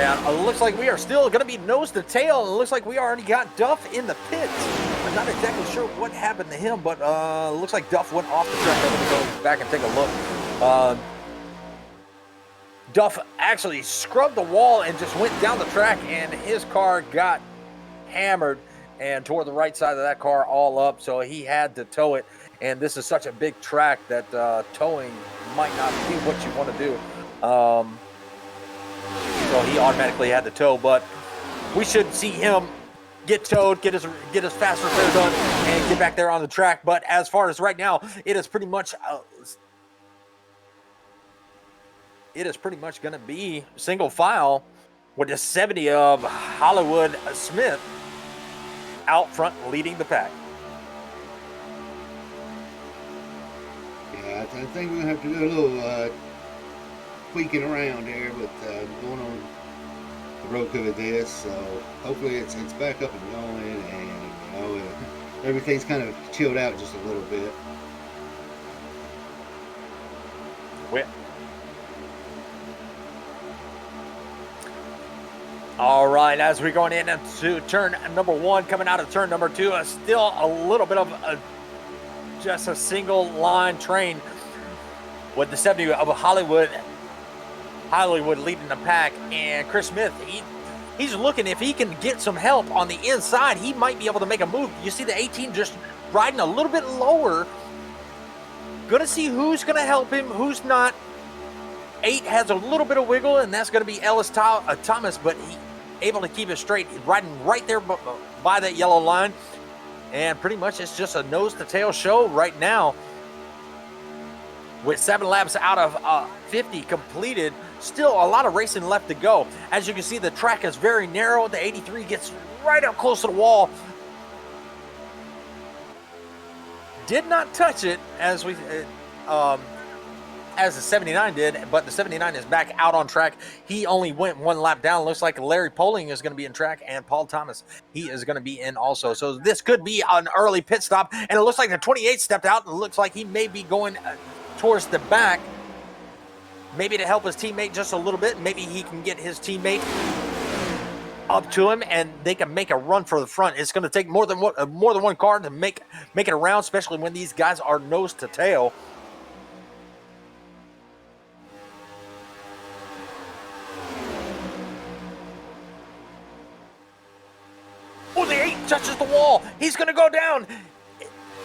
And it looks like we are still going to be nose to tail. And it looks like we already got Duff in the pits. I'm not exactly sure what happened to him, but looks like Duff went off the track. I'm going to go back and take a look. Duff actually scrubbed the wall and just went down the track, and his car got hammered and tore the right side of that car all up. So he had to tow it. And this is such a big track that towing might not be what you want to do. So he automatically had to tow, but we should see him get towed, get his fast repair done, and get back there on the track. But as far as right now, it is pretty much going to be single file with the 70 of Hollywood Smith out front leading the pack. Yeah, I think we're gonna have to do a little tweaking around here with going on the road cover this. So hopefully it's back up and going, and everything's kind of chilled out just a little bit. All right, as we're going into turn number 1, coming out of turn number 2, still a little bit of just a single line train with the 70 of Hollywood leading the pack, and Chris Smith, he's looking if he can get some help on the inside, he might be able to make a move. You see the 18 just riding a little bit lower. Gonna see who's gonna help him, who's not. 8 has a little bit of wiggle, and that's gonna be Ellis Thomas, but he able to keep it straight, riding right there by that yellow line. And pretty much it's just a nose to tail show right now. With 7 laps out of 50 completed, still a lot of racing left to go. As you can see, the track is very narrow. The 83 gets right up close to the wall. Did not touch it as the 79 did, but the 79 is back out on track. He only went 1 lap down. Looks like Larry Poling is going to be in track, and Paul Thomas, he is going to be in also. So this could be an early pit stop, and it looks like the 28 stepped out. It looks like he may be going towards the back, maybe to help his teammate just a little bit. Maybe he can get his teammate up to him, and they can make a run for the front. It's going to take more than one car to make it around, especially when these guys are nose to tail. Oh, the 8 touches the wall. He's going to go down.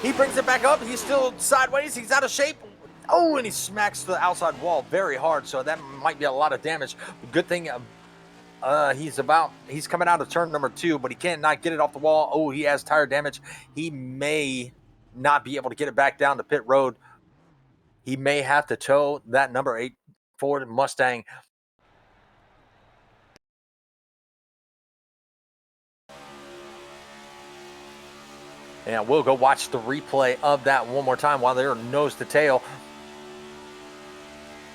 He brings it back up. He's still sideways. He's out of shape. Oh, and he smacks the outside wall very hard, so that might be a lot of damage. Good thing he's coming out of turn number 2, but he cannot get it off the wall. Oh, he has tire damage. He may not be able to get it back down to pit road. He may have to tow that number 8 Ford Mustang. And we'll go watch the replay of that one more time while they're nose to tail.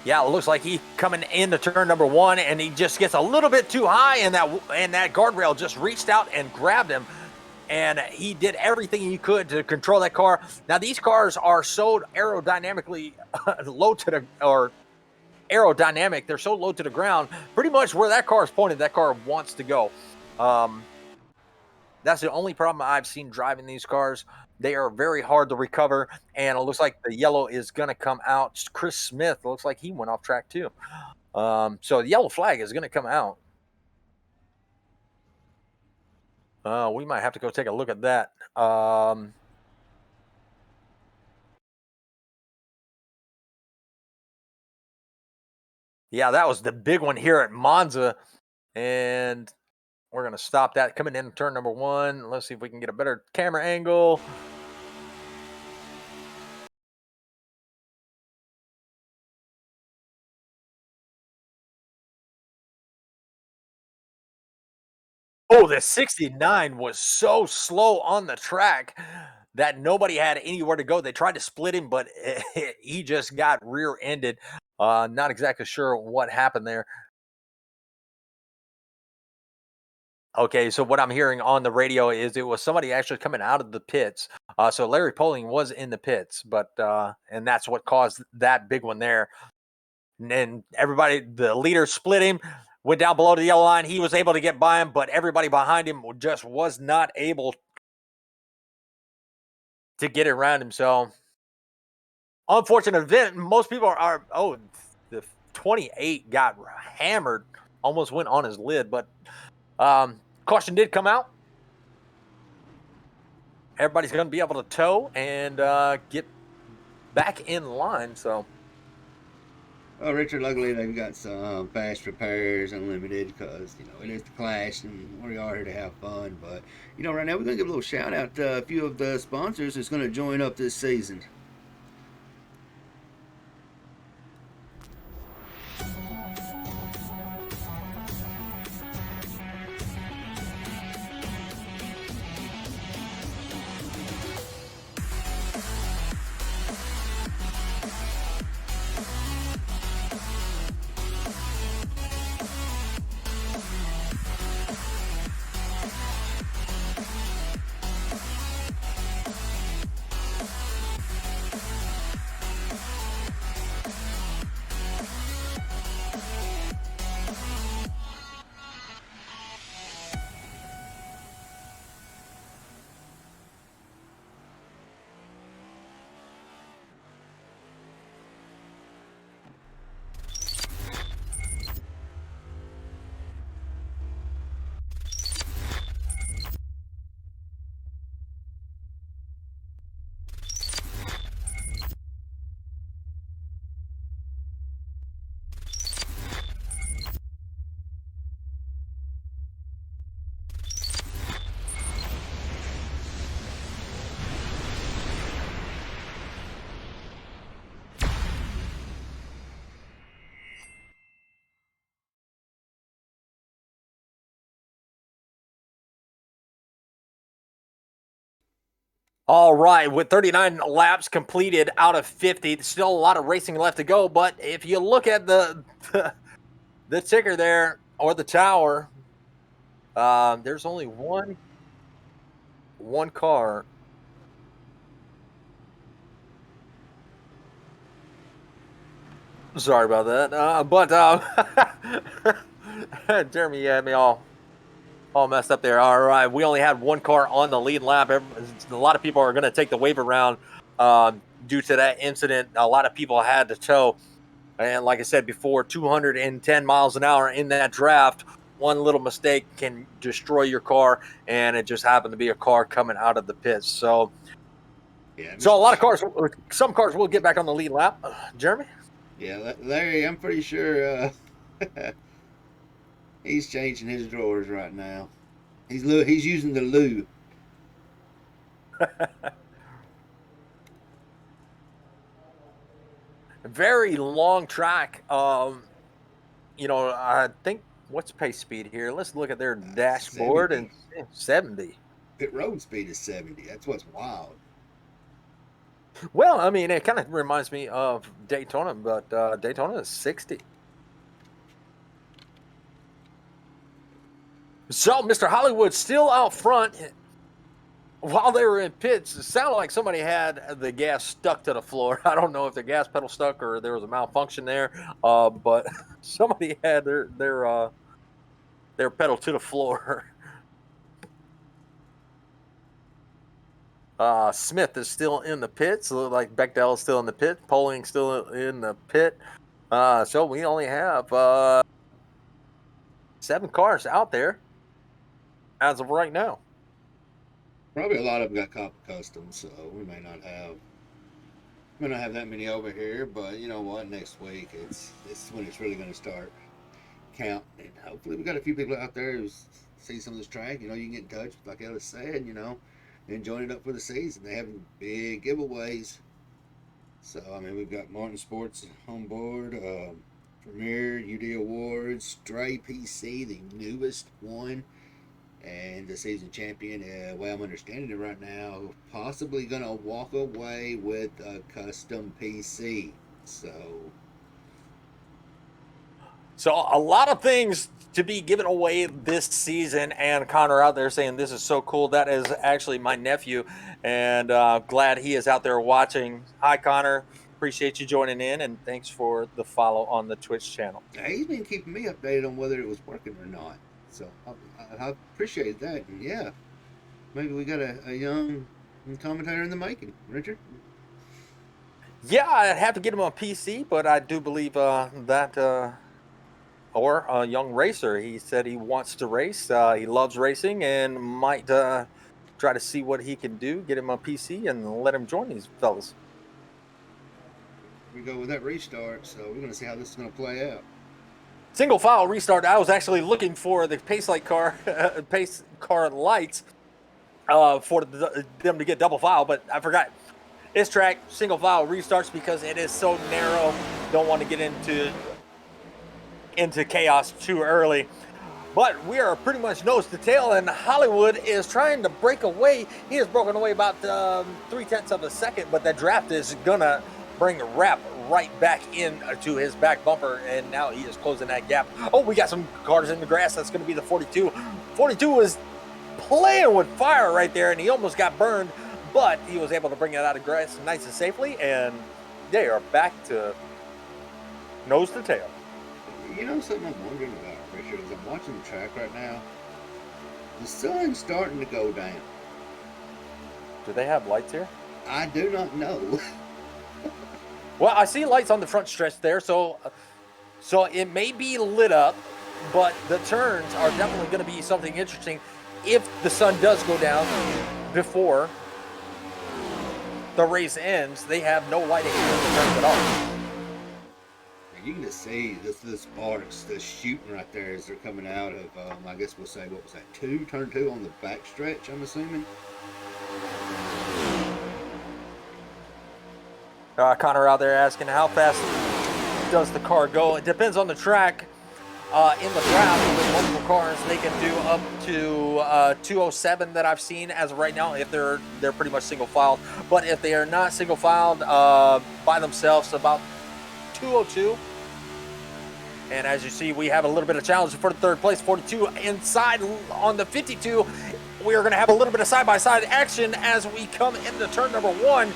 Yeah, it looks like he's coming into turn number 1, and he just gets a little bit too high, and that guardrail just reached out and grabbed him. And he did everything he could to control that car. Now, these cars are so aerodynamically aerodynamic. They're so low to the ground. Pretty much where that car is pointed, that car wants to go. That's the only problem I've seen driving these cars. They are very hard to recover, and it looks like the yellow is going to come out. Chris Smith looks like he went off track too. So the yellow flag is going to come out. We might have to go take a look at that. Yeah, that was the big one here at Monza, and we're going to stop that coming in turn number 1. Let's see if we can get a better camera angle. Oh, the 69 was so slow on the track that nobody had anywhere to go. They tried to split him, but he just got rear-ended. Not exactly sure what happened there. Okay, so what I'm hearing on the radio is it was somebody actually coming out of the pits. So Larry Poling was in the pits, but and that's what caused that big one there. And everybody, the leader split him. went down below the yellow line. He was able to get by him, but everybody behind him just was not able to get around him. So, unfortunate event. Most people the 28 got hammered, almost went on his lid, but caution did come out. Everybody's going to be able to tow and get back in line. So, well, Richard, luckily they've got some fast repairs unlimited because it is the Clash and we are here to have fun. But right now we're gonna give a little shout out to a few of the sponsors that's gonna join up this season. all right, with 39 laps completed out of 50, still a lot of racing left to go. But if you look at the ticker there or the tower, there's only one car. Sorry about that. But Jeremy had me all messed up there. All right, we only had one car on the lead lap. A lot of people are going to take the waiver round due to that incident. A lot of people had to tow. And like I said before, 210 miles an hour in that draft. One little mistake can destroy your car, and it just happened to be a car coming out of the pits. So, so a lot of cars, some cars will get back on the lead lap. Jeremy? Yeah, Larry, I'm pretty sure he's changing his drawers right now. He's using the loo. Very long track. I think what's pace speed here? Let's look at their dashboard 70. and 70. Pit road speed is 70. That's what's wild. Well, I mean, it kind of reminds me of Daytona, but Daytona is 60. So, Mr. Hollywood still out front. While they were in pits, it sounded like somebody had the gas stuck to the floor. I don't know if the gas pedal stuck or there was a malfunction there, but somebody had their pedal to the floor. Smith is still in the pits. Look like Bechdel is still in the pit. Poling still in the pit. So we only have 7 cars out there as of right now. Probably a lot of them got copper customs, so we may not have that many over here. But you know what? Next week it's when it's really going to start counting. And hopefully we got a few people out there who see some of this track. You can get in touch, like Ellis said. And join it up for the season. They have big giveaways. So I mean, we've got Martin Sports on board, Premier UD Awards, Stray PC, the newest one. And the season champion, way I'm understanding it right now, possibly going to walk away with a custom PC. So a lot of things to be given away this season. And Connor out there saying this is so cool. That is actually my nephew, and glad he is out there watching. Hi, Connor. appreciate you joining in, and thanks for the follow on the Twitch channel. He's been keeping me updated on whether it was working or not. So I appreciate that. And yeah, maybe we got a young commentator in the making, Richard. Yeah, I'd have to get him on PC, but I do believe that or a young racer. He said he wants to race. He loves racing and might try to see what he can do. Get him on PC and let him join these fellas. We go with that restart, so we're going to see how this is going to play out. Single file restart. I was actually looking for the pace car lights for them to get double file, but I forgot. This track single file restarts because it is so narrow. Don't want to get into chaos too early. But we are pretty much nose to tail, and Hollywood is trying to break away. He has broken away about 0.3 of a second, but that draft is gonna bring Rap right back into his back bumper, and now he is closing that gap. Oh, we got some cars in the grass. That's going to be the 42. 42 was playing with fire right there, and he almost got burned, but he was able to bring it out of grass nice and safely, and they are back to nose to tail. You know something I'm wondering about, Richard, as I'm watching the track right now? The sun's starting to go down. Do they have lights here? I do not know. Well, I see lights on the front stretch there, so it may be lit up, but the turns are definitely going to be something interesting if the sun does go down before the race ends. They have no lighting in the turns at all. You can just see the sparks, the shooting right there as they're coming out of, I guess we'll say, what was that, turn two on the back stretch, I'm assuming? Connor out there asking how fast does the car go. It depends on the track. In the draft with multiple cars, they can do up to 207 that I've seen as of right now if they're pretty much single filed. But if they are not single filed by themselves, about 202. And as you see, we have a little bit of challenge for the third place. 42 inside on the 52. We are going to have a little bit of side-by-side action as we come into turn number one.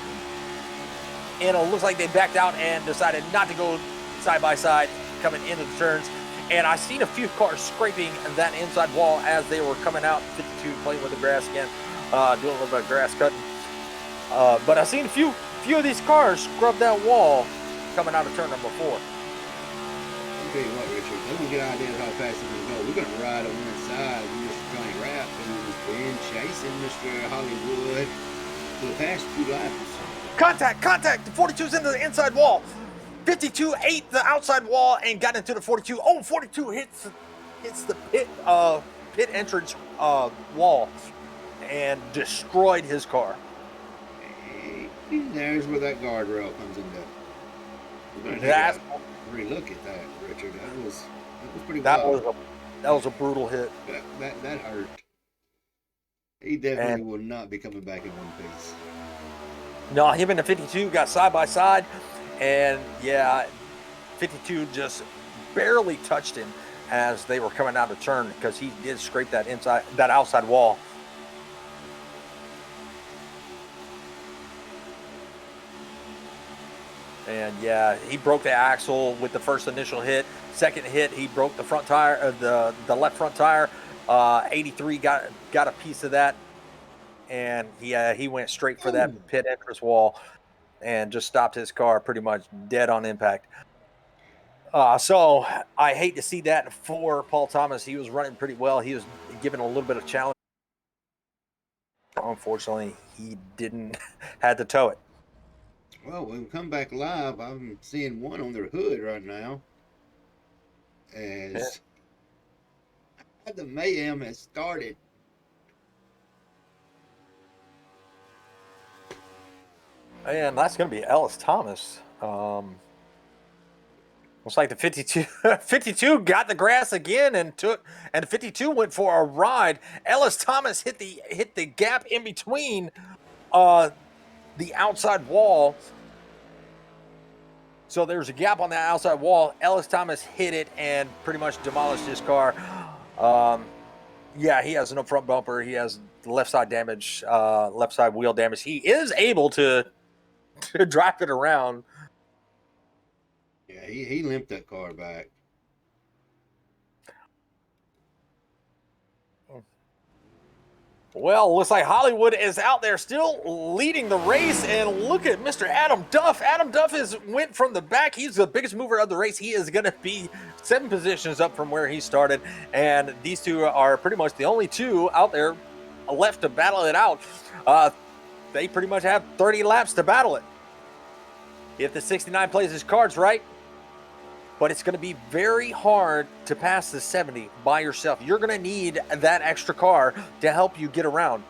And it looks like they backed out and decided not to go side-by-side coming into the turns. And I seen a few cars scraping that inside wall as they were coming out. 52 playing with the grass again, doing a little bit of grass cutting. But I seen a few of these cars scrub that wall coming out of turn number four. I'll tell you what, Richard, let me get an idea of how fast it's going to go. We're going to ride on one side with Mr. Johnny Rapp, who's been chasing Mr. Hollywood for the past 2 laps. Contact! The 42's into the inside wall. 52 ate the outside wall and got into the 42. Oh, 42 hits the pit entrance wall and destroyed his car. And there's where that guardrail comes into. We're going to relook at that, Richard. That was pretty wild. That was a brutal hit. That hurt. He definitely will not be coming back in one piece. No, him and the 52 got side by side, and yeah, 52 just barely touched him as they were coming out of turn because he did scrape that outside wall. And yeah, he broke the axle with the first initial hit. Second hit, he broke the front tire, the left front tire. 83 got a piece of that. And he went straight for that pit entrance wall and just stopped his car pretty much dead on impact. So I hate to see that for Paul Thomas. He was running pretty well. He was given a little bit of challenge. Unfortunately, he didn't had to tow it. Well, when we come back live, I'm seeing one on their hood right now. As the mayhem has started. And that's going to be Ellis Thomas. Looks like the 52 got the grass again and the 52 went for a ride. Ellis Thomas hit the gap in between the outside wall. So there's a gap on that outside wall. Ellis Thomas hit it and pretty much demolished his car. Yeah, he has no front bumper. He has left side damage, left side wheel damage. He is able to drive it around, Yeah, he limped that car back. Well, looks like Hollywood is out there still leading the race, and look at Mr. Adam Duff. Adam Duff went from the back. He's the biggest mover of the race. He is going to be 7 positions up from where he started, and these two are pretty much the only two out there left to battle it out. They pretty much have 30 laps to battle it if the 69 plays his cards right. But it's going to be very hard to pass the 70 by yourself. You're going to need that extra car to help you get around.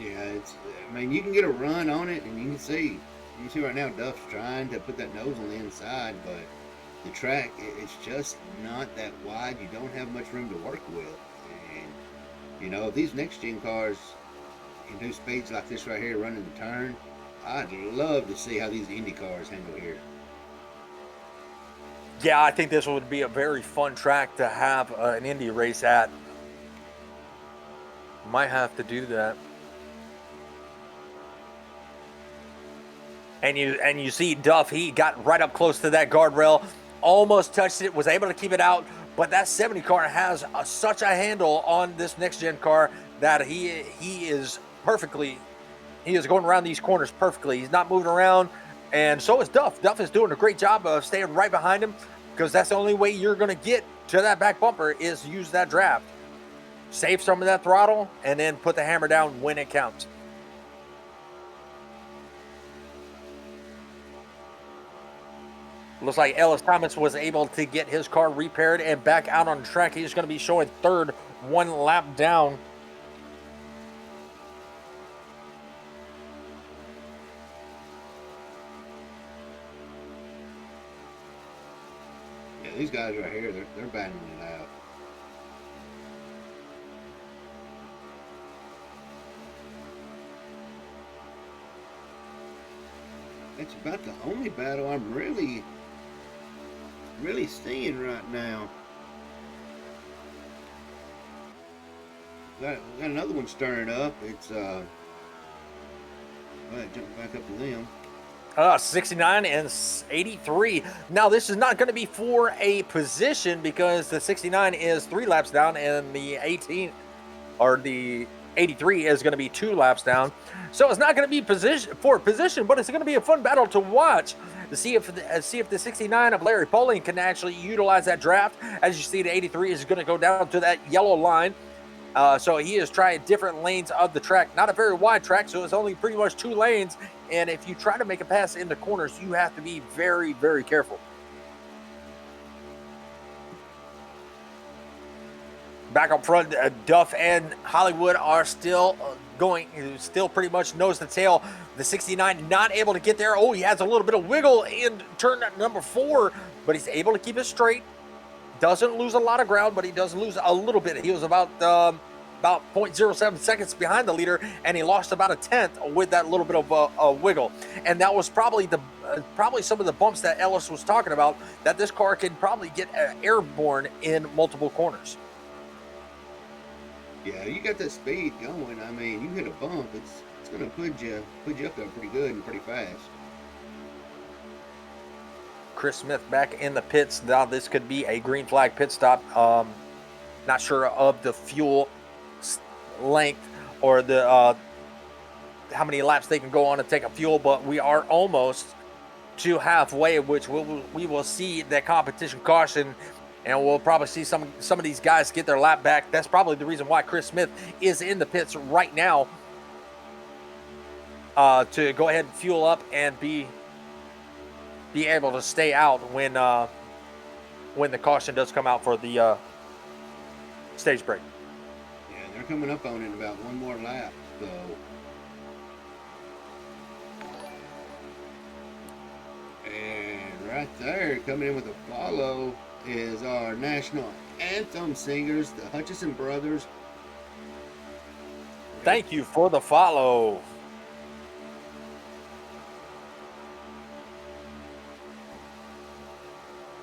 Yeah, I mean, you can get a run on it, and you see right now Duff's trying to put that nose on the inside, but the track, it's just not that wide. You don't have much room to work with. And, you know, if these next gen cars can do speeds like this right here, running the turn, I'd love to see how these Indy cars handle here. Yeah, I think this would be a very fun track to have an Indy race at. Might have to do that. And you see Duff, he got right up close to that guardrail, almost touched it, was able to keep it out, but that 70 car has such a handle on this next gen car that he is going around these corners perfectly. He's not moving around, and so is Duff. Duff is doing a great job of staying right behind him, because that's the only way you're going to get to that back bumper is use that draft. Save some of that throttle, and then put the hammer down when it counts. Looks like Ellis Thomas was able to get his car repaired and back out on the track. He's going to be showing third, 1 lap down. Yeah, these guys right here, they're battling it out. It's about the only battle I'm really seeing right now. We got another one stirring up. It's go ahead, jump back up to them. 69 and 83. Now, this is not going to be for a position because the 69 is 3 laps down and the 18 or the 83 is going to be 2 laps down. So it's not going to be for position, but it's going to be a fun battle to watch to see if the 69 of Larry Poling can actually utilize that draft. As you see, the 83 is going to go down to that yellow line. So he is trying different lanes of the track. Not a very wide track, so it's only pretty much 2 lanes. And if you try to make a pass in the corners, you have to be very, very careful. Back up front, Duff and Hollywood are still still pretty much nose to tail. The 69 not able to get there. Oh, he has a little bit of wiggle in turn number 4, but he's able to keep it straight. Doesn't lose a lot of ground, but he does lose a little bit. He was about 0.07 seconds behind the leader, and he lost about a tenth with that little bit of a wiggle. And that was probably some of the bumps that Ellis was talking about, that this car can probably get airborne in multiple corners. Yeah, you got that speed going. I mean, you hit a bump, it's going to put you up there pretty good and pretty fast. Chris Smith back in the pits. Now this could be a green flag pit stop. Not sure of the fuel length or the how many laps they can go on and take a fuel, but we are almost to halfway, which we will see that competition caution, and we'll probably see some of these guys get their lap back. That's probably the reason why Chris Smith is in the pits right now, to go ahead and fuel up and be able to stay out when the caution does come out for the stage break. Yeah, they're coming up on it about 1 more lap, so. And right there, coming in with a follow, is our national anthem singers, the Hutchison brothers. Thank you for the follow.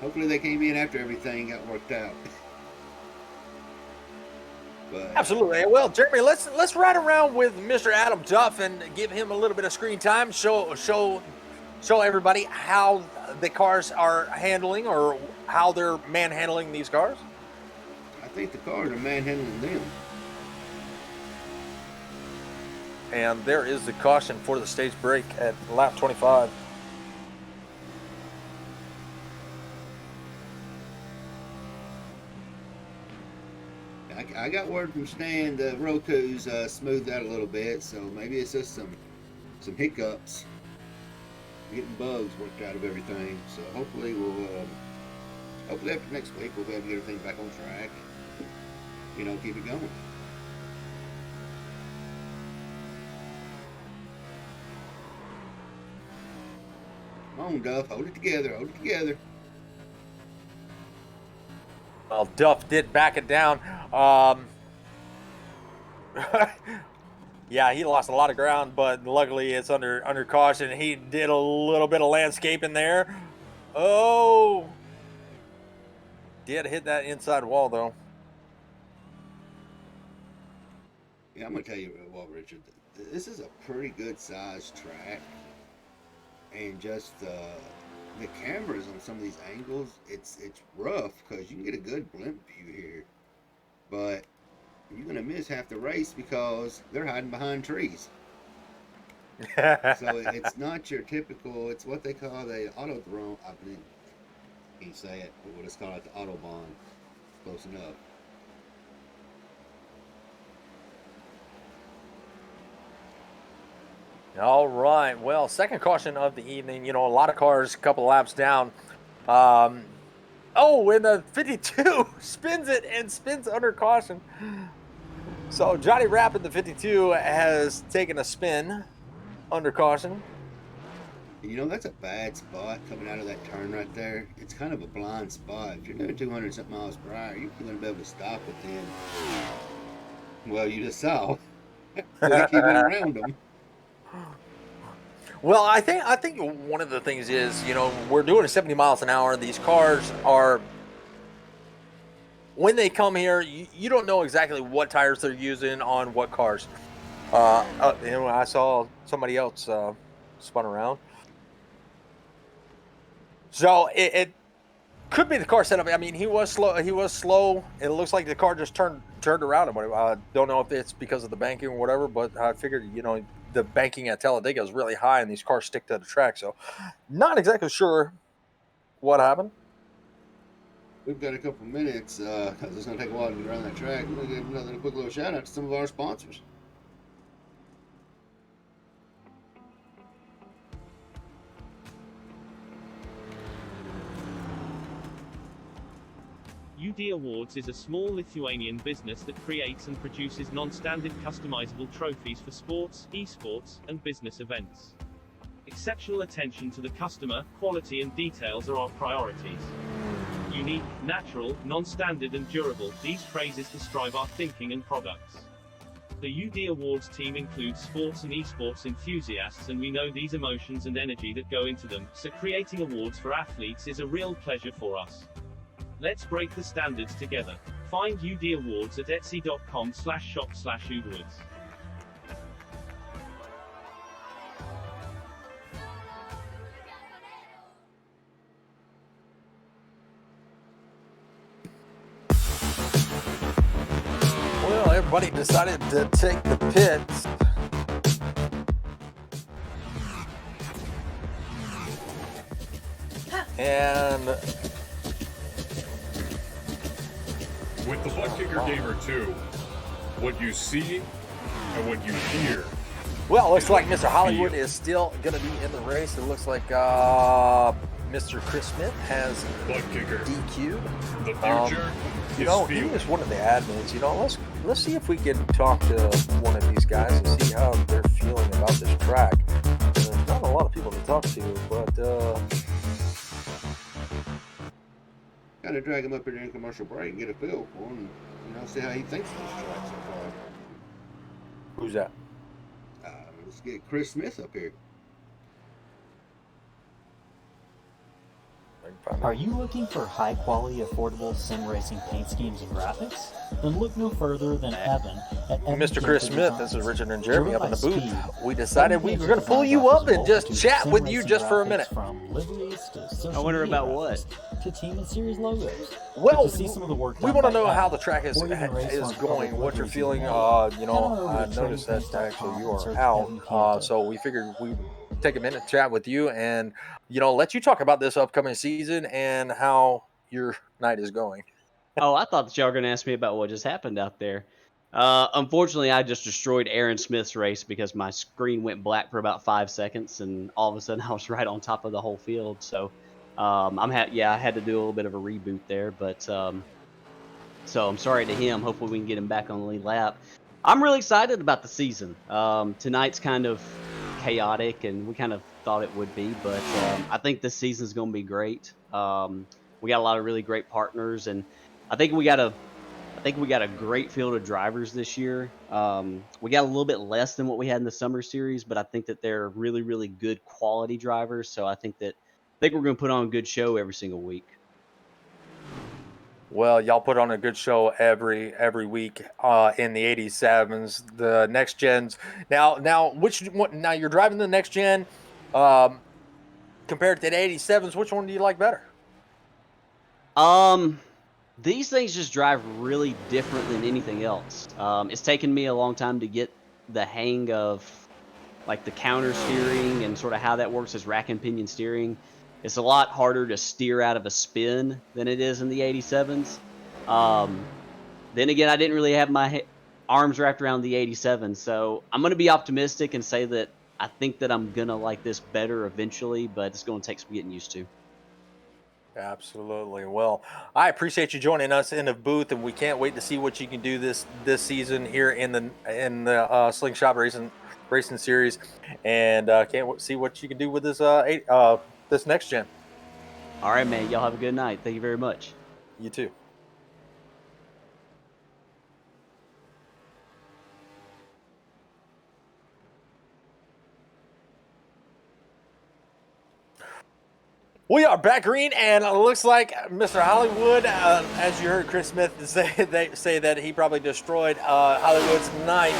Hopefully they came in after everything got worked out. But Absolutely. Well, Jeremy, let's ride around with Mr. Adam Duff and give him a little bit of screen time. Show everybody how the cars are handling or how they're manhandling these cars. I think the cars are manhandling them. And there is the caution for the stage break at lap 25. I got word from Stan the Roku's smoothed out a little bit, so maybe it's just some hiccups, getting bugs worked out of everything. So hopefully hopefully after next week we'll be able to get everything back on track. Keep it going. Come on, Duff, hold it together, hold it together. Well, Duff did back it down. Yeah, he lost a lot of ground, but luckily it's under caution. He did a little bit of landscaping there. Oh, did hit that inside wall though. Yeah, I'm gonna tell you what, Richard. This is a pretty good sized track, and just the cameras on some of these angles, it's rough because you can get a good blimp view here, but you're gonna miss half the race because they're hiding behind trees. So it's not your typical. It's what they call the autodrome. I believe you can't say it, but what it's called, the autobahn. Close enough. All right. Well, second caution of the evening. A lot of cars, a couple laps down. And the 52 spins it and spins under caution. So Johnny Rapp in the 52 has taken a spin under caution. That's a bad spot coming out of that turn right there. It's kind of a blind spot. If you're doing 200 something miles per hour, you're going to be able to stop within. Well, you just saw. They keep going around them. Well, I think one of the things is, we're doing 70 miles an hour. These cars are, when they come here, you don't know exactly what tires they're using on what cars. I saw somebody else spun around. So it could be the car setup. I mean, he was slow. It looks like the car just turned around him. I don't know if it's because of the banking or whatever, but I figured, the banking at Talladega is really high and these cars stick to the track. So not exactly sure what happened. We've got a couple minutes because it's going to take a while to get around that track. We're going to give another quick little shout out to some of our sponsors. UD Awards is a small Lithuanian business that creates and produces non-standard customizable trophies for sports, esports, and business events. Exceptional attention to the customer, quality and details are our priorities. Unique, natural, non-standard and durable, these phrases describe our thinking and products. The UD Awards team includes sports and esports enthusiasts, and we know these emotions and energy that go into them, so creating awards for athletes is a real pleasure for us. Let's break the standards together. Find UD Awards at etsy.com/shop/udwards. Well, everybody decided to take the pits. And with the Butt Kicker Gamer 2, what you see and what you hear. Well, it looks like Mr. Hollywood is still going to be in the race. It looks like Mr. Chris Smith has Butt Kicker. DQ'd. The future He is was one of the admins. Let's see if we can talk to one of these guys and see how they're feeling about this track. There's not a lot of people to talk to, but Got to drag him up here during commercial break and get a feel for him, and see how he thinks of this track so far. Who's that? Let's get Chris Smith up here. Are you looking for high-quality, affordable sim racing paint schemes and graphics? Then look no further than Evan at Evan Mr. Chris Gifted Smith, this is Designs. Richard and Jeremy Driven up in by the booth. speed, We decided Evan we were Gifted going to pull Designs you offers up a and just multitude of chat sim with you racing just for a graphics, minute. from liveries to social I wonder media about reference what? to team and series logos. Well, Get to see some of the work we done want to by know how Evan, the track is or even race one for going, public what you're liveries feeling. even more. You Head know, on over I to noticed that actually tradingpaints.com you and are search out. Evan Cantor. So we figured we'd take a minute to chat with you and, you know, let you talk about this upcoming season and how your night is going. Oh, I thought that y'all were going to ask me about what just happened out there. Unfortunately, I just destroyed Aaron Smith's race because my screen went black for about 5 seconds, and all of a sudden I was right on top of the whole field. So, I had to do a little bit of a reboot there, but so I'm sorry to him. Hopefully, we can get him back on the lead lap. I'm really excited about the season. Tonight's kind of chaotic, and we kind of thought it would be, but I think this season's going to be great. We got a lot of really great partners, and I think we got a great field of drivers this year. We got a little bit less than what we had in the summer series, but I think that they're really, really good quality drivers. So I think we're going to put on a good show every single week. Well, y'all put on a good show every week in the 87s, the next gens. Now which one? Now you're driving the next gen compared to the 87s. Which one do you like better? These things just drive really different than anything else. It's taken me a long time to get the hang of like the counter steering and sort of how that works as rack and pinion steering. It's a lot harder to steer out of a spin than it is in the 87s. Then again, I didn't really have my arms wrapped around the 87, so I'm going to be optimistic and say that I think that I'm going to like this better eventually, but it's going to take some getting used to. Absolutely. Well, I appreciate you joining us in the booth, and we can't wait to see what you can do this season here in the Slingshot Racing Series, and see what you can do with this next gen. All right, man. Y'all have a good night. Thank you very much. You too. We are back green, and it looks like Mr. Hollywood, as you heard Chris Smith say that he probably destroyed Hollywood's night.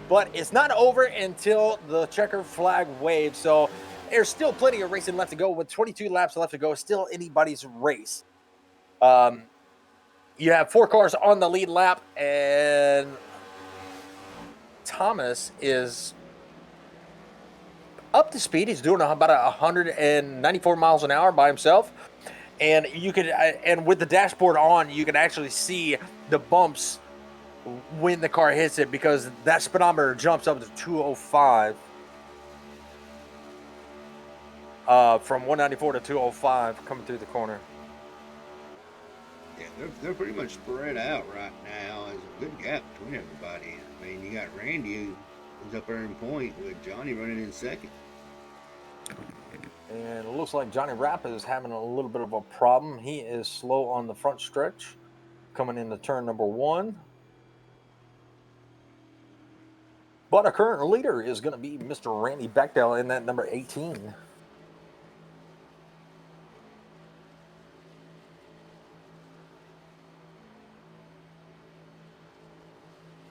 But it's not over until the checker flag waves. So there's still plenty of racing left to go. With 22 laps left to go, still anybody's race. You have 4 cars on the lead lap, and Thomas is up to speed. He's doing about 194 miles an hour by himself. And you could, and with the dashboard on, you can actually see the bumps when the car hits it, because that speedometer jumps up to 205. From 194 to 205 coming through the corner. Yeah, they're pretty much spread out right now. There's a good gap between everybody. I mean, you got Randy who's up there in point with Johnny running in second. And it looks like Johnny Rapp is having a little bit of a problem. He is slow on the front stretch coming into turn number 1. But our current leader is going to be Mr. Randy Bechdel in that number 18.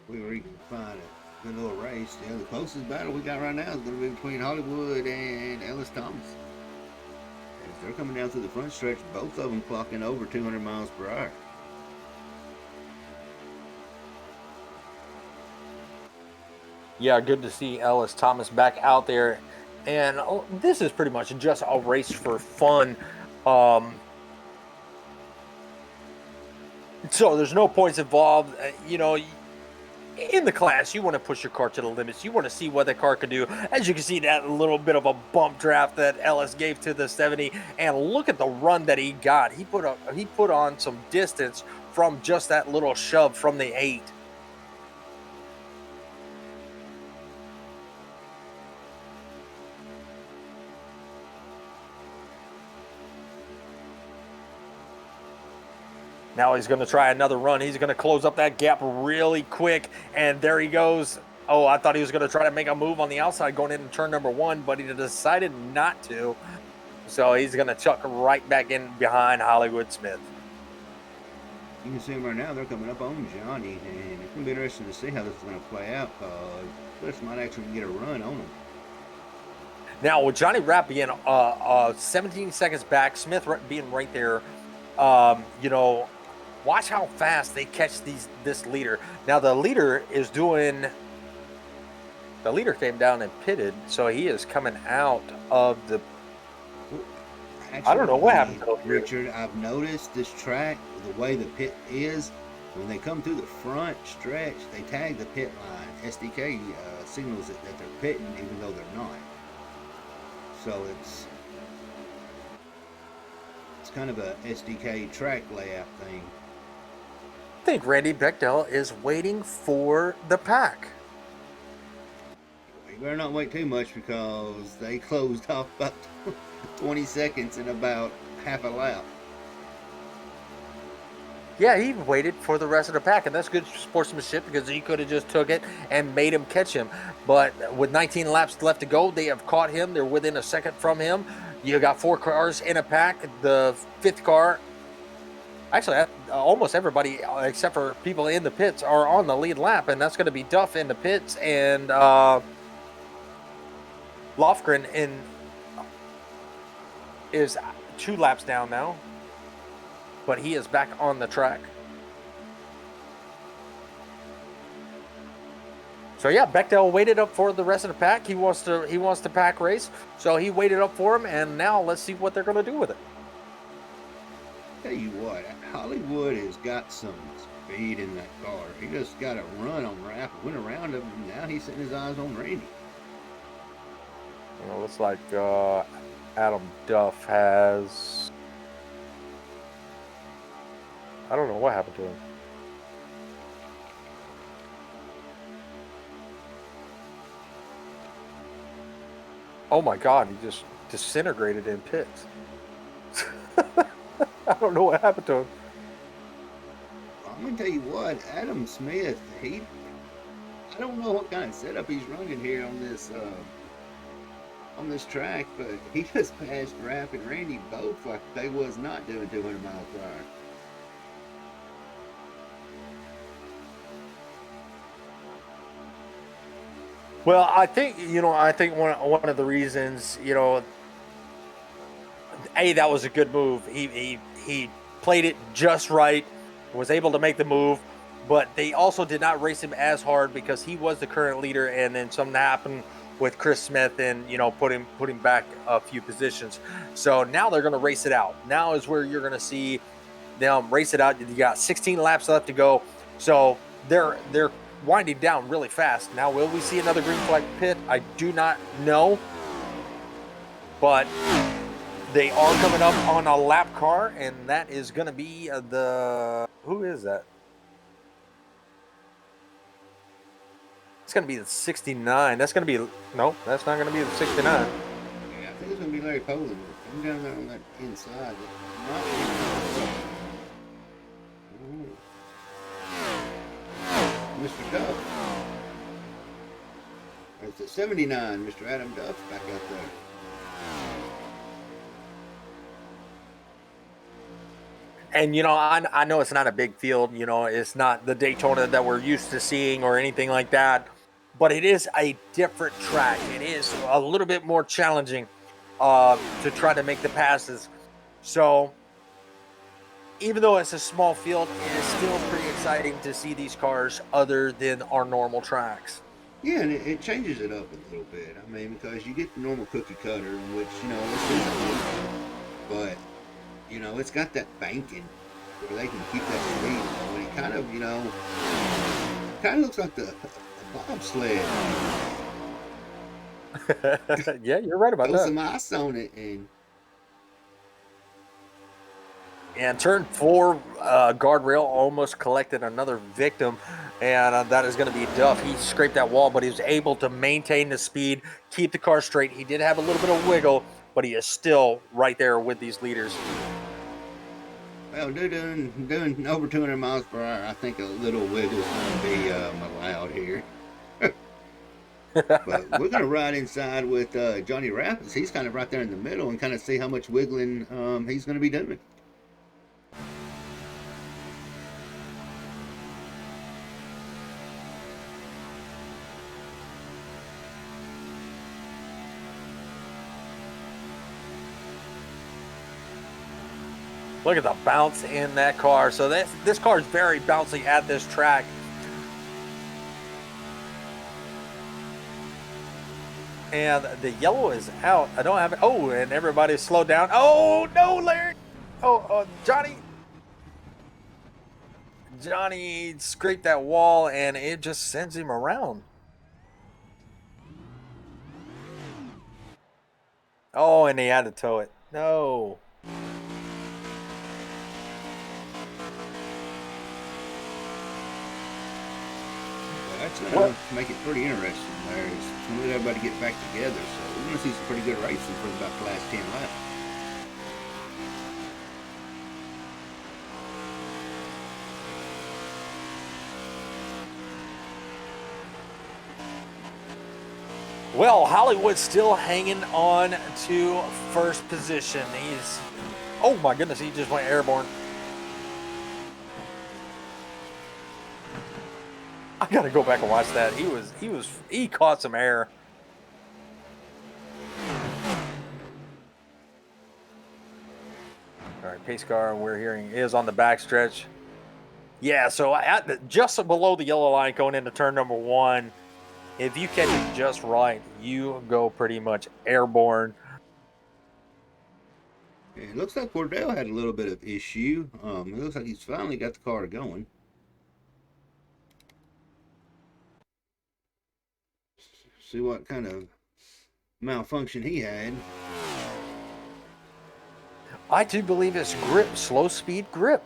We were able to find a good little race. The closest battle we got right now is going to be between Hollywood and Ellis Thomas. As they're coming down through the front stretch, both of them clocking over 200 miles per hour. Yeah, good to see Ellis Thomas back out there. And this is pretty much just a race for fun. So there's no points involved. You know, in the class, you want to push your car to the limits. You want to see what the car can do. As you can see, that little bit of a bump draft that Ellis gave to the 70. And look at the run that he got. He put on some distance from just that little shove from the 8. Now he's going to try another run. He's going to close up that gap really quick. And there he goes. Oh, I thought he was going to try to make a move on the outside going into turn number 1, but he decided not to. So he's going to chuck right back in behind Hollywood Smith. You can see them right now. They're coming up on Johnny, and it's going to be interesting to see how this is going to play out, because Cliff might actually get a run on him. Now, with Johnny Rapp being 17 seconds back, Smith being right there, you know, watch how fast they catch this leader. Now, the leader came down and pitted, so he is coming out of the... Actually, I don't know what happened to Richard. I've noticed this track, the way the pit is, when they come through the front stretch, they tag the pit line. SDK signals it that they're pitting, even though they're not. So it's kind of a SDK track layout thing. I think Randy Bechtel is waiting for the pack. You better not wait too much, because they closed off about 20 seconds in about half a lap. Yeah, he waited for the rest of the pack, and that's good sportsmanship, because he could have just took it and made him catch him. But with 19 laps left to go, they have caught him. They're within a second from him. You got 4 cars in a pack. The 5th car, actually, almost everybody except for people in the pits are on the lead lap, and that's going to be Duff in the pits, and Lofgren is 2 laps down now, but he is back on the track. So yeah, Bechtel waited up for the rest of the pack. He wants to pack race, so he waited up for him, and now let's see what they're going to do with it. Tell you what, Hollywood has got some speed in that car. He just got a run on Rapp, went around him, and now he's setting his eyes on Randy. Well, looks like Adam Duff has... I don't know what happened to him. Oh my God, he just disintegrated in pits. I don't know what happened to him. I'm gonna tell you what, Adam Smith, I don't know what kind of setup he's running here on this track, but he just passed Rapp and Randy both like they was not doing 200 miles per hour. Well, I think one of the reasons, that was a good move. He played it just right, was able to make the move, but they also did not race him as hard because he was the current leader, and then something happened with Chris Smith and put him back a few positions. So now they're going to race it out. Now is where you're going to see them race it out. You got 16 laps left to go, so they're winding down really fast. Now, will we see another green flag pit? I do not know, but they are coming up on a lap car, and that is going to be who is that? It's going to be the 69. That's going to be, no, that's not going to be the 69. Yeah, I think it's going to be Larry Poland. I'm down there on that inside. Mr. Duff. It's at 79. Mr. Adam Duff back out there. And, I know it's not a big field. It's not the Daytona that we're used to seeing or anything like that. But it is a different track. It is a little bit more challenging to try to make the passes. So, even though it's a small field, it is still pretty exciting to see these cars other than our normal tracks. Yeah, and it changes it up a little bit. I mean, because you get the normal cookie cutter, which, this is but, it's got that banking where they can keep that speed going. It kind of looks like the bobsled. Yeah, you're right about Throw that. some ice on it, and turn 4 guardrail almost collected another victim, and that is going to be Duff. He scraped that wall, but he was able to maintain the speed, keep the car straight. He did have a little bit of wiggle, but he is still right there with these leaders. Well, doing over 200 miles per hour, I think a little wiggle is going to be allowed here. But we're going to ride inside with Johnny Rapids. He's kind of right there in the middle and kind of see how much wiggling he's going to be doing. Look at the bounce in that car. So this car is very bouncy at this track. And the yellow is out. I don't have it. Oh, and everybody's slowed down. Oh, no, Larry. Oh, Johnny scraped that wall, and it just sends him around. Oh, and he had to tow it. No. That's going to make it pretty interesting. There's going to let everybody get back together. So we're going to see some pretty good racing for about the last 10 laps. Well, Hollywood's still hanging on to first position. Oh my goodness, he just went airborne. I gotta go back and watch that. He caught some air. All right, pace car we're hearing is on the backstretch. Yeah, so just below the yellow line going into turn number 1, if you catch it just right, you go pretty much airborne. It looks like Cordell had a little bit of issue. It looks like he's finally got the car going. See what kind of malfunction he had. I do believe it's grip, slow speed grip.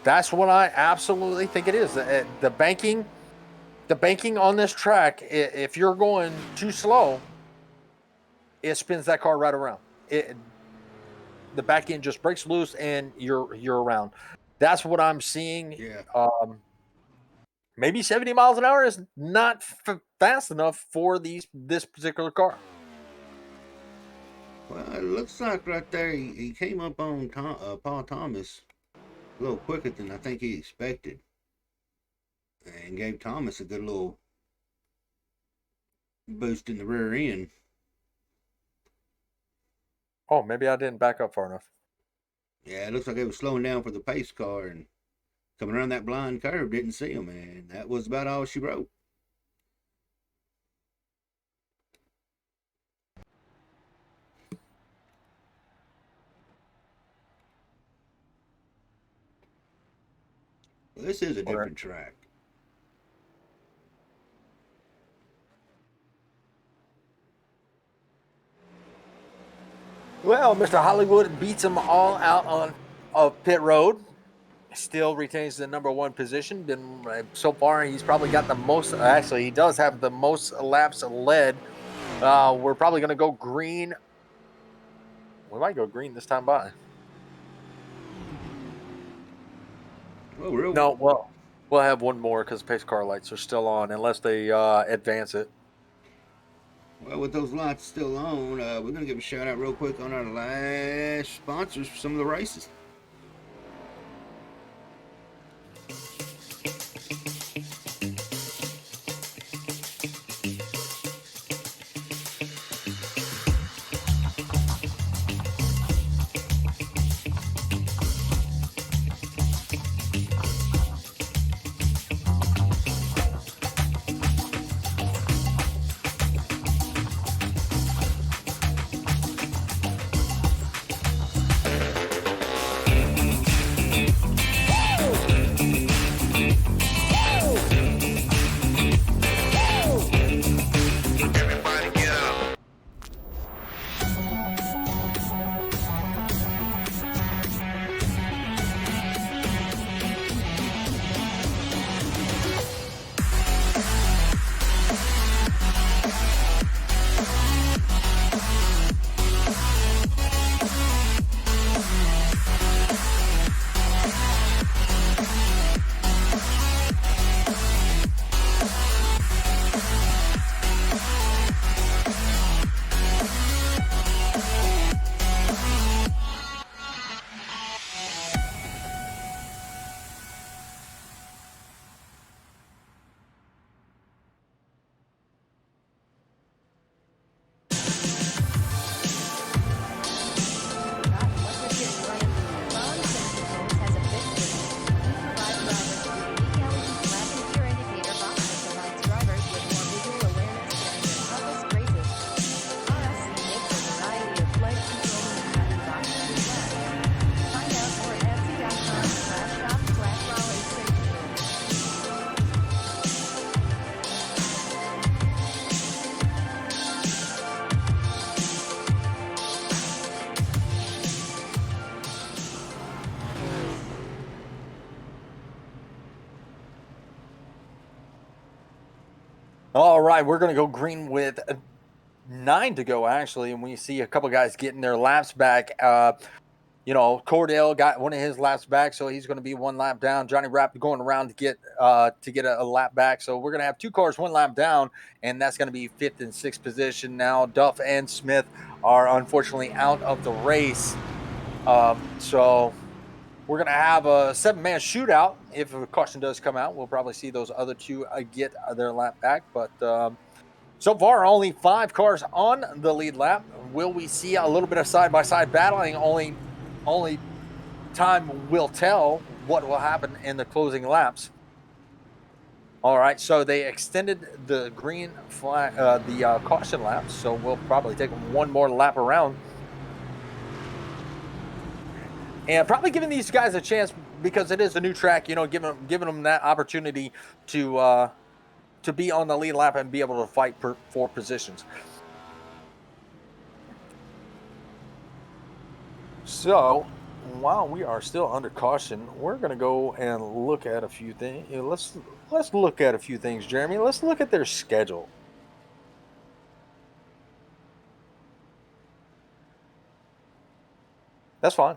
That's what I absolutely think it is. The banking on this track, if you're going too slow, it spins that car right around. The back end just breaks loose and you're around. That's what I'm seeing. Yeah. Maybe 70 miles an hour is not fast enough for this particular car. Well, it looks like right there he came up on Paul Thomas a little quicker than I think he expected, and gave Thomas a good little boost in the rear end. Oh, maybe I didn't back up far enough. Yeah, it looks like it was slowing down for the pace car, and coming around that blind curve, didn't see him, and that was about all she wrote. Well, this is a different track. Well, Mr. Hollywood beats them all out on pit road. Still retains the number 1 position. So far, he's probably got the most. Actually, he does have the most laps led. We're probably going to go green. We might go green this time by. Oh, really? No, well, we'll have one more because pace car lights are still on unless they advance it. Well, with those lights still on, we're going to give a shout out real quick on our last sponsors for some of the races. All right, we're going to go green with 9 to go, actually, and we see a couple guys getting their laps back. Cordell got one of his laps back, so he's going to be 1 lap down. Johnny Rapp going around to get a lap back, so we're going to have 2 cars 1 lap down, and that's going to be 5th and 6th position. Now Duff and Smith are unfortunately out of the race, so we're going to have a 7-man shootout. If a caution does come out, we'll probably see those other 2 get their lap back, but so far, only 5 cars on the lead lap. Will we see a little bit of side-by-side battling? Only time will tell what will happen in the closing laps. All right, so they extended the green flag, the caution laps, so we'll probably take 1 more lap around. And probably giving these guys a chance because it is a new track, giving them that opportunity to be on the lead lap and be able to fight for positions. So while we are still under caution, we're going to go and look at a few things. Let's look at a few things, Jeremy. Let's look at their schedule. That's fine.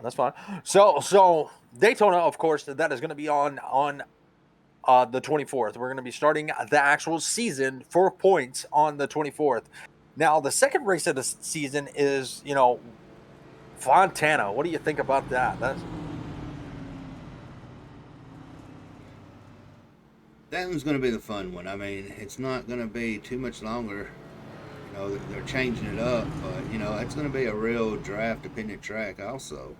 So Daytona, of course, that is going to be on the 24th. We're going to be starting the actual season for points on the 24th. Now, the second race of the season is, Fontana. What do you think about that? That one's going to be the fun one. I mean, it's not going to be too much longer. They're changing it up, but, it's going to be a real draft-dependent track also.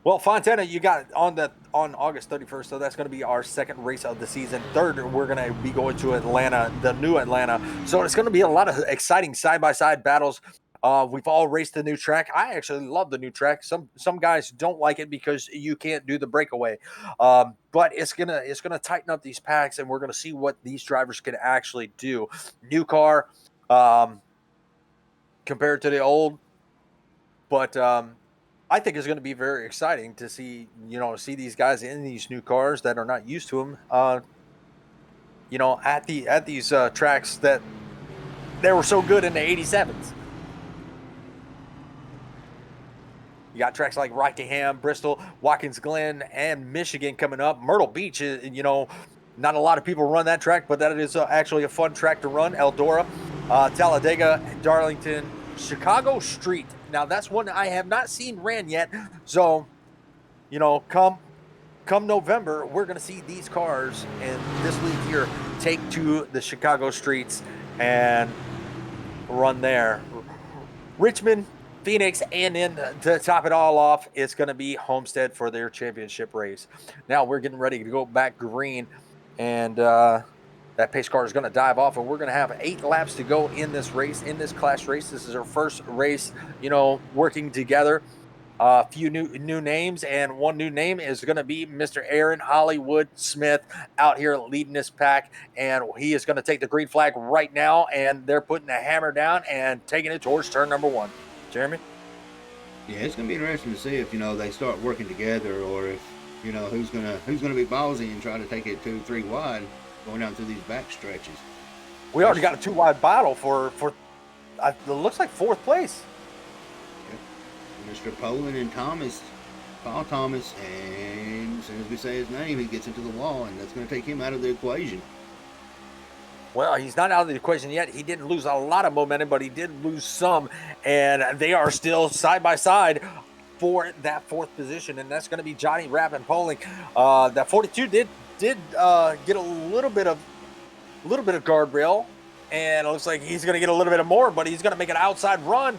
Well, Fontana, you got on August 31st, so that's going to be our second race of the season. Third, we're going to be going to Atlanta, the new Atlanta. So it's going to be a lot of exciting side-by-side battles. We've all raced the new track. I actually love the new track. Some guys don't like it because you can't do the breakaway. But it's gonna tighten up these packs, and we're gonna see what these drivers can actually do. New car, compared to the old, but I think it's going to be very exciting to see these guys in these new cars that are not used to them. At these tracks that they were so good in the '87s. You got tracks like Rockingham, Bristol, Watkins Glen, and Michigan coming up. Myrtle Beach is, not a lot of people run that track, but that is actually a fun track to run. Eldora, Talladega, Darlington, Chicago Street. Now, that's one I have not seen ran yet. So, come November, we're going to see these cars in this league here take to the Chicago streets and run there. Richmond, Phoenix, and then to top it all off, it's going to be Homestead for their championship race. Now we're getting ready to go back green, and that pace car is going to dive off, and we're going to have 8 laps to go in this race, in this class race. This is our first race, working together. A few new names, and one new name is going to be Mr. Aaron Hollywood Smith out here leading this pack, and he is going to take the green flag right now, and they're putting the hammer down and taking it towards turn number 1. Jeremy? Yeah, it's going to be interesting to see if, they start working together, or if, who's going to be ballsy and try to take it 2-3 wide going down through these back stretches. We already got a 2-wide battle for it looks like 4th place. Mr. Poland and Thomas, Paul Thomas, and as soon as we say his name, he gets into the wall, and that's going to take him out of the equation. Well, he's not out of the equation yet. He didn't lose a lot of momentum, but he did lose some, and they are still side by side for that 4th position, and that's going to be Johnny Rapp and Poling. That 42 did get a little bit of guardrail, and it looks like he's going to get a little bit of more, but he's going to make an outside run,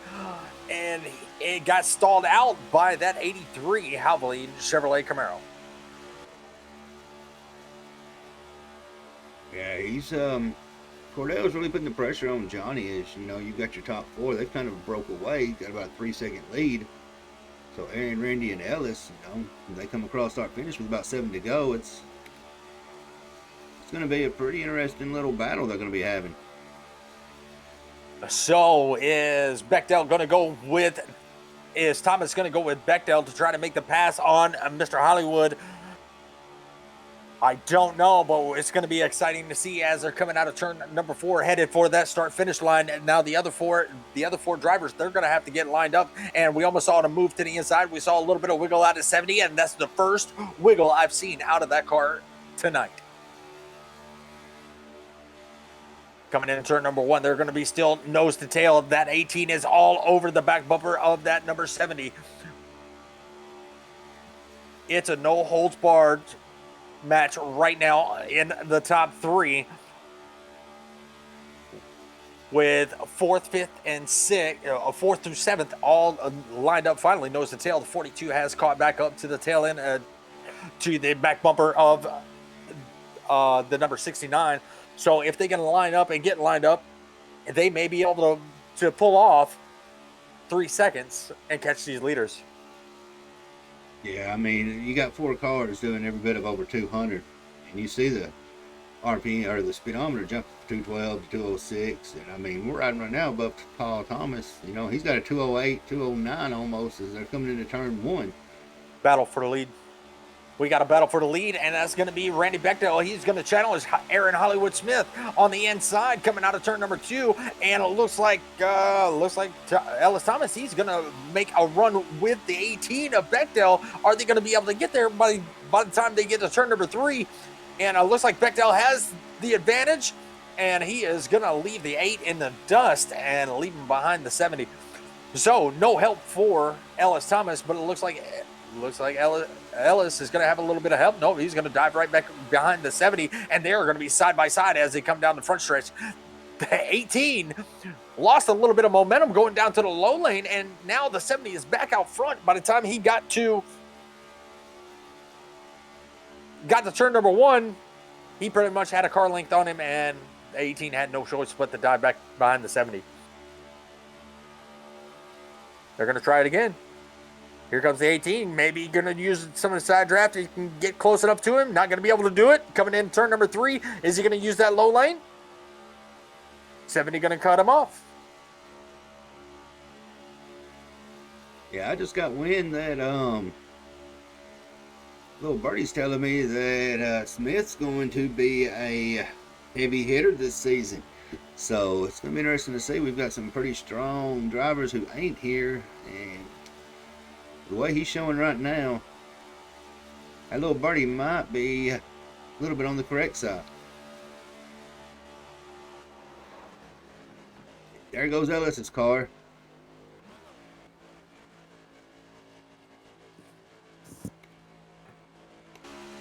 and it got stalled out by that 83 Havoline Chevrolet Camaro. Yeah, he's Cordell's really putting the pressure on Johnny. As you've got your top 4, they've kind of broke away, got about a 3-second lead. So Aaron, Randy, and Ellis, they come across start finish with about 7 to go. It's going to be a pretty interesting little battle they're going to be having. So is Bechdel going to go with Is Thomas going to go with Bechdel to try to make the pass on Mr. Hollywood? I don't know, but it's going to be exciting to see as they're coming out of turn number 4, headed for that start-finish line. And now the other four drivers, they're going to have to get lined up. And we almost saw them move to the inside. We saw a little bit of wiggle out at 70, and that's the first wiggle I've seen out of that car tonight. Coming in turn number 1, they're going to be still nose to tail. That 18 is all over the back bumper of that number 70. It's a no-holds-barred match right now in the top 3, with 4th, 5th, and 6th, 4th through 7th all lined up finally nose to tail. The 42 has caught back up to the tail end, to the back bumper of the number 69. So if they can line up and get lined up, they may be able to pull off 3 seconds and catch these leaders. Yeah, I mean, you got 4 cars doing every bit of over 200, and you see the RPM or the speedometer jump from 212 to 206, and I mean, we're riding right now above Paul Thomas. You know, he's got a 208, 209 almost as they're coming into turn 1. Battle for the lead. We got a battle for the lead, and that's going to be Randy Bechdel. He's going to challenge Aaron Hollywood Smith on the inside, coming out of turn number 2. And it looks like Ellis Thomas, he's going to make a run with the 18 of Bechdel. Are they going to be able to get there by the time they get to turn number 3? And it looks like Bechdel has the advantage, and he is going to leave the 8 in the dust and leave him behind the 70. So no help for Ellis Thomas, but it looks like Ellis is going to have a little bit of help. No, he's going to dive right back behind the 70, and they're going to be side by side as they come down the front stretch. The 18 lost a little bit of momentum going down to the low lane, and now the 70 is back out front. By the time he got to turn number 1, he pretty much had a car length on him, and the 18 had no choice but to dive back behind the 70. They're going to try it again. Here comes the 18. Maybe going to use some of the side draft. He can get close enough to him. Not going to be able to do it. Coming in turn number 3. Is he going to use that low lane? 70 going to cut him off. Yeah, I just got wind that little birdie's telling me that Smith's going to be a heavy hitter this season. So it's going to be interesting to see. We've got some pretty strong drivers who ain't here, and the way he's showing right now, that little birdie might be a little bit on the correct side. There goes Ellis's car.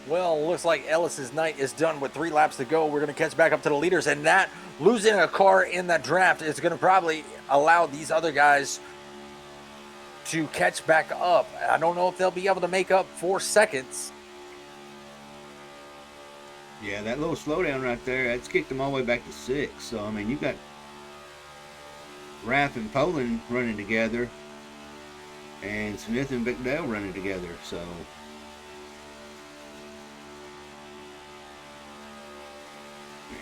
Well, looks like Ellis's night is done with 3 laps to go. We're going to catch back up to the leaders, and that losing a car in that draft is going to probably allow these other guys to catch back up. I don't know if they'll be able to make up 4 seconds. Yeah, that little slowdown right there, that's kicked them all the way back to 6. So, I mean, you've got Raff and Poland running together, and Smith and Bechdel running together. So,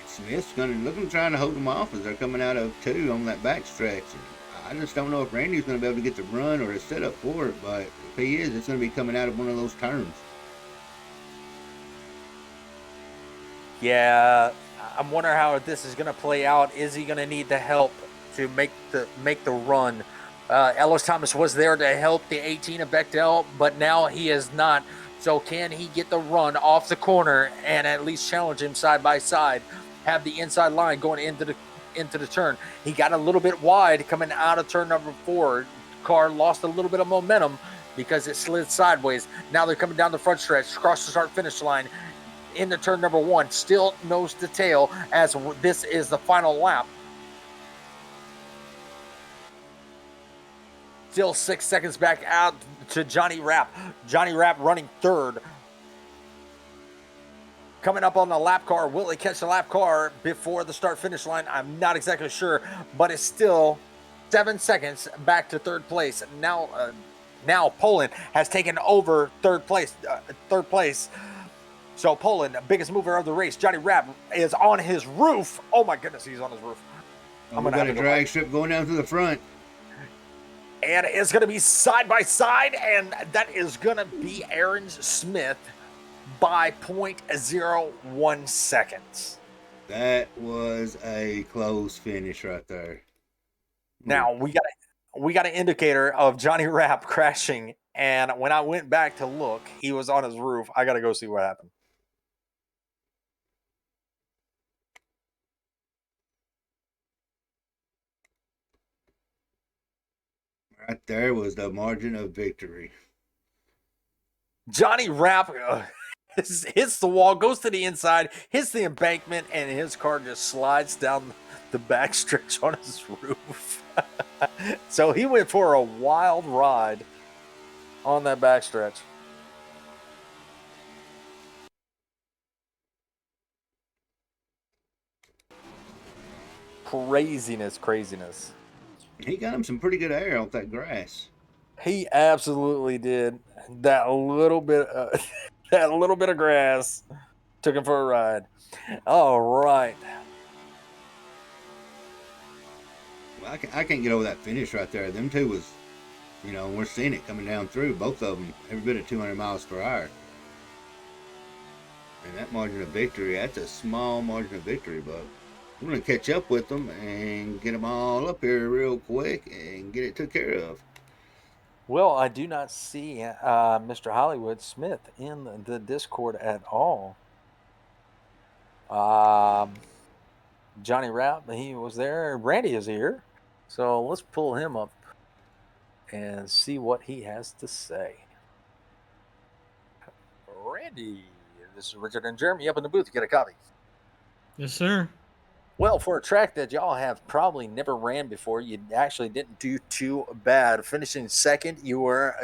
Smith's looking trying to hold them off as they're coming out of 2 on that back stretch. I just don't know if Randy's going to be able to get the run or the setup for it, but if he is, it's going to be coming out of one of those turns. Yeah, I'm wondering how this is going to play out. Is he going to need the help to make the run? Ellis Thomas was there to help the 18 of Bechdel, but now he is not. So can he get the run off the corner and at least challenge him side by side? Have the inside line going into the turn. He got a little bit wide coming out of turn number 4. Car lost a little bit of momentum because it slid sideways. Now they're coming down the front stretch, across the start finish line, into turn number 1, still nose to tail as this is the final lap. Still 6 seconds back out to Johnny Rapp. Johnny Rapp running 3rd. Coming up on the lap car. Will they catch the lap car before the start finish line? I'm not exactly sure, but it's still 7 seconds back to 3rd place. Now Poland has taken over 3rd place. So Poland, the biggest mover of the race, Johnny Rapp, is on his roof. Oh my goodness, he's on his roof. We got a drag strip going down to the front. And it's going to be side by side, and that is going to be Aaron Smith by 0.01 seconds. That was a close finish right there. Now we got an indicator of Johnny Rapp crashing, and when I went back to look, he was on his roof. I got to go see what happened. Right there was the margin of victory. Johnny Rapp hits the wall, goes to the inside, hits the embankment, and his car just slides down the backstretch on his roof. So he went for a wild ride on that backstretch. Craziness. He got him some pretty good air off that grass. He absolutely did. That little bit of grass took him for a ride. All right. Well, I can't get over that finish right there. Them two was, we're seeing it coming down through, both of them, every bit of 200 miles per hour. And that margin of victory, that's a small margin of victory, but we're going to catch up with them and get them all up here real quick and get it took care of. Well, I do not see Mr. Hollywood Smith in the Discord at all. Johnny Rapp, he was there. Randy is here. So let's pull him up and see what he has to say. Randy, this is Richard and Jeremy up in the booth. Get a copy. Yes, sir. Well, for a track that y'all have probably never ran before, you actually didn't do too bad. Finishing second, you were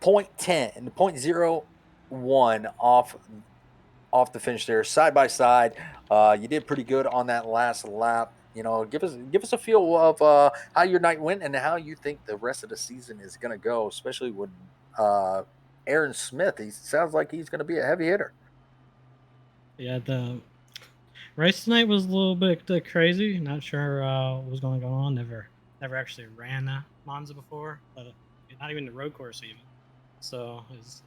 0.01 off the finish there, side by side. You did pretty good on that last lap. Give us a feel of how your night went and how you think the rest of the season is going to go, especially with Aaron Smith. He sounds like he's going to be a heavy hitter. Yeah, the race tonight was a little bit crazy. Not sure what was going on. Never actually ran Monza before, but not even the road course even. So it's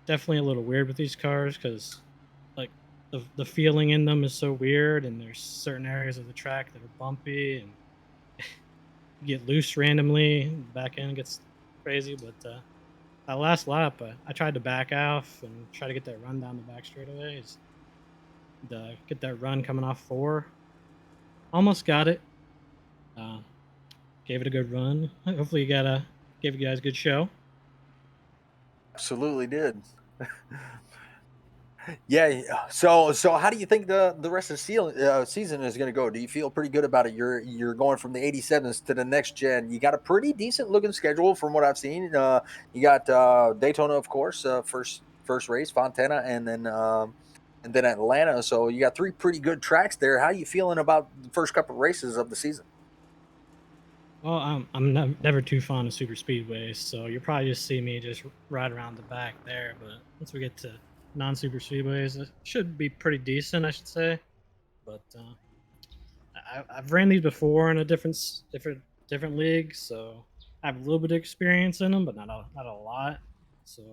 definitely a little weird with these cars because like the feeling in them is so weird, and there's certain areas of the track that are bumpy and you get loose randomly. The back end gets crazy, but that last lap, I tried to back off and try to get that run down the back straightaway. Get that run coming off 4. Almost got it. Gave it a good run. Hopefully, gave you guys a good show. Absolutely did. Yeah. So how do you think the rest of the season is going to go? Do you feel pretty good about it? You're going from the 87s to the next gen. You got a pretty decent looking schedule from what I've seen. You got Daytona, of course, first race, Fontana, and then Atlanta. So you got 3 pretty good tracks there. How are you feeling about the first couple of races of the season? Well, I'm never too fond of super speedways, so you'll probably just see me just ride around the back there. But once we get to non-super speedways, it should be pretty decent, I should say. But I've ran these before in a different league, so I have a little bit of experience in them, but not a lot. So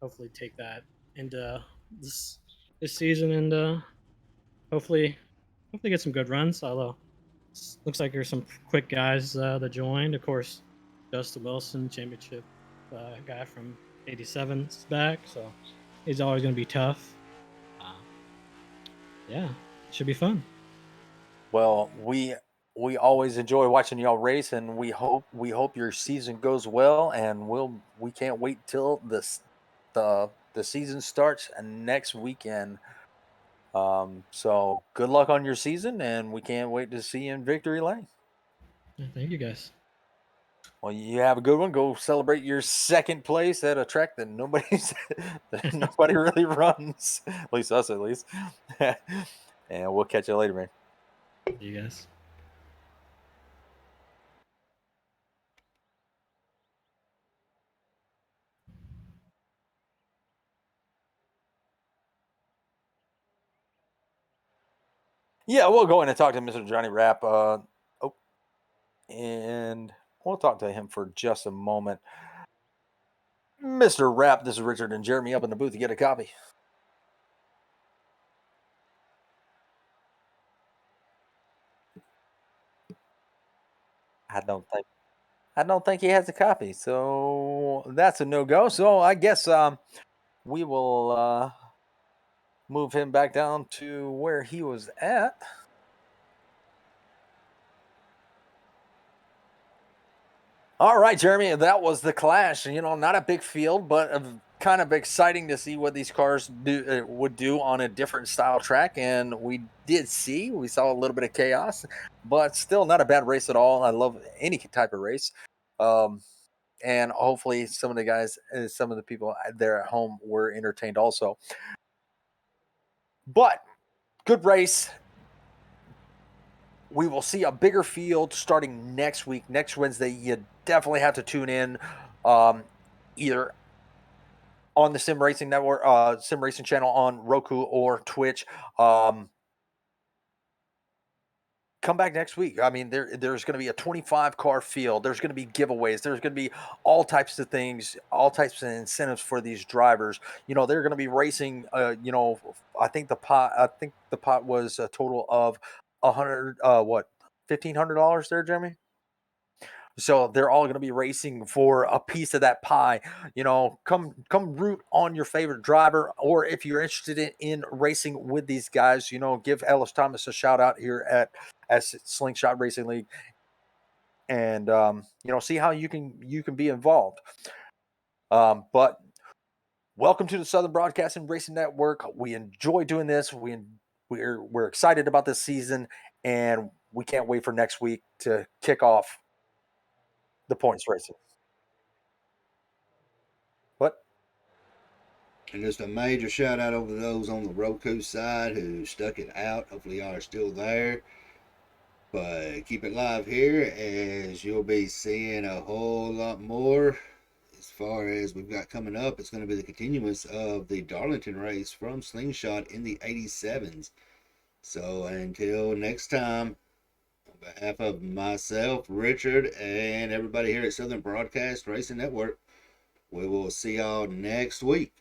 hopefully take that into this season and hopefully get some good runs. Although looks like there's some quick guys that joined. Of course, Justin Wilson, championship guy from '87's back, so he's always going to be tough. Yeah, should be fun. Well, we always enjoy watching y'all race, and we hope your season goes well, and we can't wait till the season starts next weekend. So good luck on your season, and we can't wait to see you in victory lane. Yeah, thank you guys. Well, you have a good one. Go celebrate your second place at a track that nobody really runs, at least us, at least. And we'll catch you later, man. See you guys. Yeah, we'll go in and talk to Mr. Johnny Rapp. And We'll talk to him for just a moment. Mr. Rapp, this is Richard and Jeremy up in the booth to get a copy. I don't think he has a copy, so that's a no-go. So I guess we will move him back down to where he was at. All right, Jeremy, that was the clash. Not a big field, but kind of exciting to see what these cars would do on a different style track. And we saw a little bit of chaos, but still not a bad race at all. I love any type of race. And hopefully some of the guys, some of the people there at home were entertained also. But good race. We will see a bigger field starting next week, next Wednesday. You definitely have to tune in, either on the Sim Racing Network, Sim Racing channel on Roku or Twitch. Come back next week. I mean, there's going to be a 25 car field. There's going to be giveaways. There's going to be all types of things, all types of incentives for these drivers. They're going to be racing. I think the pot was a total of $1,500 there, Jeremy. So they're all going to be racing for a piece of that pie. Come root on your favorite driver, or if you're interested in racing with these guys, give Ellis Thomas a shout out here at Slingshot Racing League, and see how you can be involved. But welcome to the Southern Broadcasting Racing Network. We enjoy doing this. We're excited about this season, and we can't wait for next week to kick off the points racing. What? And just a major shout out over those on the Roku side who stuck it out. Hopefully y'all are still there. But keep it live here, as you'll be seeing a whole lot more. As far as we've got coming up, it's going to be the continuance of the Darlington race from Slingshot in the 87s. So until next time, on behalf of myself, Richard, and everybody here at Southern Broadcast Racing Network, we will see y'all next week.